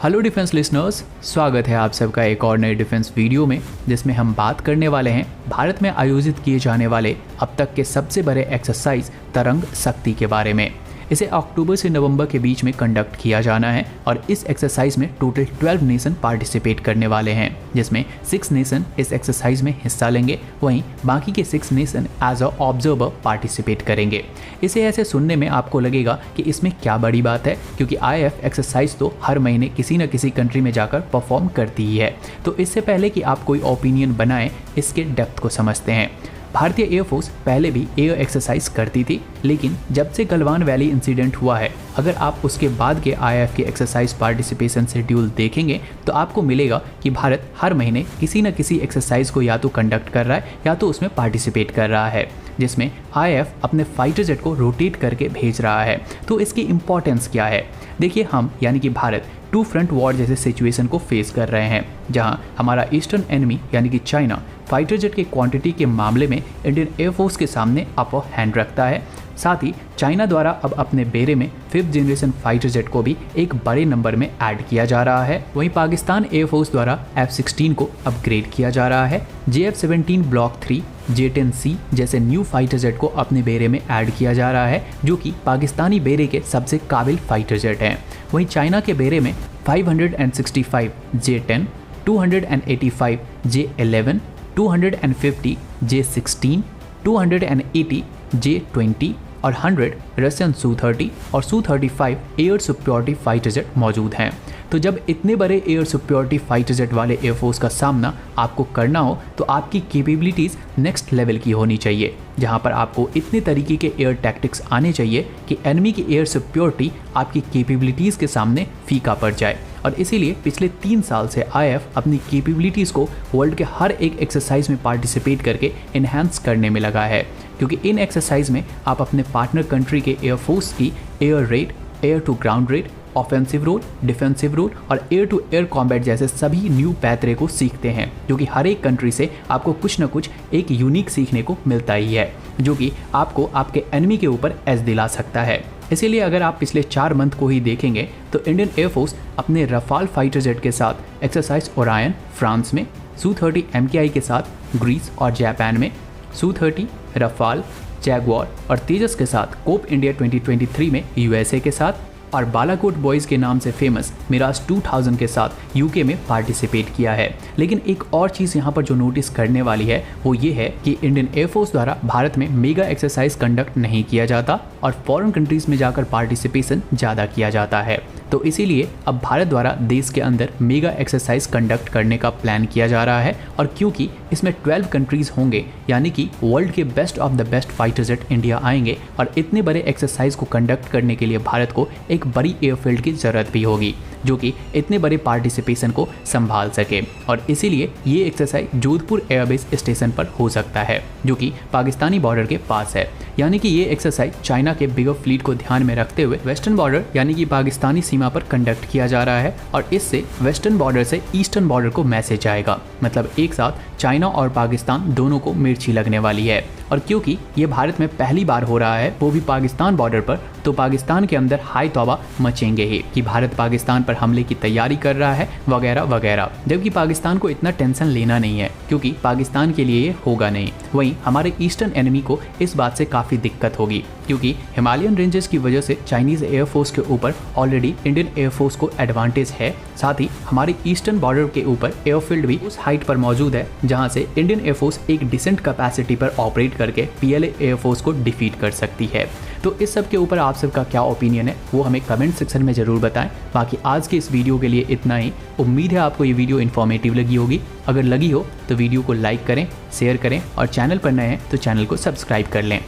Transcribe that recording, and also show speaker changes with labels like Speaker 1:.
Speaker 1: Hello defence listeners, स्वागत है आप सबका एक और नए डिफेंस वीडियो में, जिसमें हम बात करने वाले हैं भारत में आयोजित किए जाने वाले अब तक के सबसे बड़े एक्सरसाइज तरंग शक्ति के बारे में। इसे अक्टूबर से नवंबर के बीच में कंडक्ट किया जाना है और इस एक्सरसाइज में टोटल 12 नेशन पार्टिसिपेट करने वाले हैं, जिसमें 6 नेशन इस एक्सरसाइज में हिस्सा लेंगे, वहीं बाकी के 6 nation as a observer participate करेंगे। इसे ऐसे सुनने में आपको लगेगा कि इसमें क्या बड़ी बात है, क्योंकि IF एक्सरसाइज तो हर महीने किसी न किसी कंट्री में जाकर परफॉर्म करती ही है। तो इससे पहले कि आप कोई ओपिनियन बनाएं, इसके डेप्थ को समझते हैं। भारतीय एयरफोर्स पहले भी एयर एक्सरसाइज करती थी, लेकिन जब से गलवान वैली इंसिडेंट हुआ है, अगर आप उसके बाद के IF के एक्सरसाइज पार्टिसिपेशन शेड्यूल देखेंगे तो आपको मिलेगा कि भारत हर महीने किसी न किसी एक्सरसाइज को या तो कंडक्ट कर रहा है या तो उसमें पार्टिसिपेट कर रहा है, जिसमें IF अपने फाइटर जेट को रोटेट करके भेज रहा है। तो इसकी इंपॉर्टेंस क्या है? देखिए, हम यानी कि भारत 2 फ्रंट वॉर जैसे सिचुएशन को फेस कर रहे हैं, जहां हमारा ईस्टर्न एनिमी यानी कि चाइना फाइटर जेट के क्वांटिटी के मामले में इंडियन एयरफोर्स के सामने अपर हैंड रखता है। साथ ही चाइना द्वारा अब अपने बेड़े में 5th जनरेशन फाइटर जेट को भी एक बड़े नंबर में ऐड किया जा रहा है। वहीं पाकिस्तान एयरफोर्स द्वारा F-16 को अपग्रेड किया जा रहा है। JF-17 ब्लॉक 3 J-10C जैसे न्यू फाइटर जेट को अपने बेड़े में ऐड किया जा रहा है, जो कि पाकिस्तानी बेड़े के सबसे काबिल फाइटर जेट हैं। वहीं चाइना के बेड़े में 565 J-10, 285 J-11, 250 J-16, 280 J-20 और 100 रशियन Su-30 और Su-35 air superiority fighter jet मौजूद हैं। तो जब इतने बड़े एयर सुप्योरिटी फाइटर जेट वाले एयरफोर्स का सामना आपको करना हो, तो आपकी कैपेबिलिटीज़ नेक्स्ट लेवल की होनी चाहिए, जहां पर आपको इतने तरीके के एयर टैक्टिक्स आने चाहिए कि एनिमी की एयर सुप्योरिटी आपकी कैपेबिलिटीज़ के सामने फीका पड़ जाए। और इसीलिए पिछले 3 साल से IF अपनी कैपेबिलिटीज़ को वर्ल्ड के हर एक एक्सरसाइज में पार्टिसिपेट करके इन्हांस करने में लगा है, क्योंकि इन एक्सरसाइज में आप अपने पार्टनर कंट्री के एयरफोर्स की air raid, air to ground raid, offensive role, defensive role और एयर टू एयर कॉम्बैट जैसे सभी न्यू पैथवे को सीखते हैं, जो कि हर एक कंट्री से आपको कुछ न कुछ एक यूनिक सीखने को मिलता ही है, जो कि आपको आपके एनिमी के ऊपर एज दिला सकता है। इसीलिए अगर आप पिछले 4 मंथ को ही देखेंगे तो इंडियन एयरफोर्स अपने रफाल फाइटर जेट के साथ एक्सरसाइज ओरायन फ्रांस में, Su-30 MKI के साथ ग्रीस और जापान में, Su-30 रफाल, जैगवार और तेजस के साथ कोप इंडिया 2023 में USA के साथ, और बालाकोट बॉयज़ के नाम से फेमस मिराज 2000 के साथ UK में पार्टिसिपेट किया है। लेकिन एक और चीज़ यहाँ पर जो नोटिस करने वाली है वो ये है कि इंडियन एयरफोर्स द्वारा भारत में मेगा एक्सरसाइज कंडक्ट नहीं किया जाता और फॉरेन कंट्रीज़ में जाकर पार्टिसिपेशन ज़्यादा किया जाता है। तो इसीलिए अब भारत द्वारा देश के अंदर मेगा एक्सरसाइज कंडक्ट करने का प्लान किया जा रहा है, और क्योंकि इसमें 12 कंट्रीज़ होंगे, यानी कि वर्ल्ड के best of the best fighter jet India आएंगे, और इतने बड़े एक्सरसाइज को कंडक्ट करने के लिए भारत को एक बड़ी एयरफील्ड की ज़रूरत भी होगी, जो कि इतने बड़े पार्टिसिपेशन को संभाल सके। और इसीलिए ये एक्सरसाइज जोधपुर एयरबेस स्टेशन पर हो सकता है, जो कि पाकिस्तानी बॉर्डर के पास है। यानी कि ये एक्सरसाइज चाइना के बिगर फ्लीट को ध्यान में रखते हुए वेस्टर्न बॉर्डर यानी कि पाकिस्तानी सीमा पर कंडक्ट किया जा रहा है, और इससे वेस्टर्न बॉर्डर से ईस्टर्न बॉर्डर को मैसेज आएगा। मतलब एक साथ चाइना और पाकिस्तान दोनों को मिर्ची लगने वाली है। और क्योंकि ये भारत में पहली बार हो रहा है, वो भी पाकिस्तान बॉर्डर पर, तो पाकिस्तान के अंदर हाई तौबा मचेंगे ही कि भारत पाकिस्तान पर हमले की तैयारी कर रहा है वगैरह वगैरह। जबकि पाकिस्तान को इतना टेंशन लेना नहीं है, क्योंकि पाकिस्तान के लिए ये होगा नहीं। वहीं हमारे ईस्टर्न एनिमी को इस बात से काफ़ी दिक्कत होगी, क्योंकि हिमालयन रेंजेस की वजह से चाइनीज़ एयरफोर्स के ऊपर ऑलरेडी इंडियन एयरफोर्स को एडवांटेज है। साथ ही हमारे ईस्टर्न बॉर्डर के ऊपर एयरफील्ड भी उस हाइट पर मौजूद है जहां से इंडियन एयरफोर्स एक डिसेंट कैपेसिटी पर ऑपरेट करके PLA एयरफोर्स को डिफीट कर सकती है। तो इस सब के ऊपर आप सबका क्या ओपिनियन है वो हमें कमेंट सेक्शन में ज़रूर बताएं। बाकी आज के इस वीडियो के लिए इतना ही। उम्मीद है आपको ये वीडियो इन्फॉर्मेटिव लगी होगी। अगर लगी हो तो वीडियो को लाइक करें, शेयर करें, और चैनल पर नए हैं तो चैनल को सब्सक्राइब कर लें।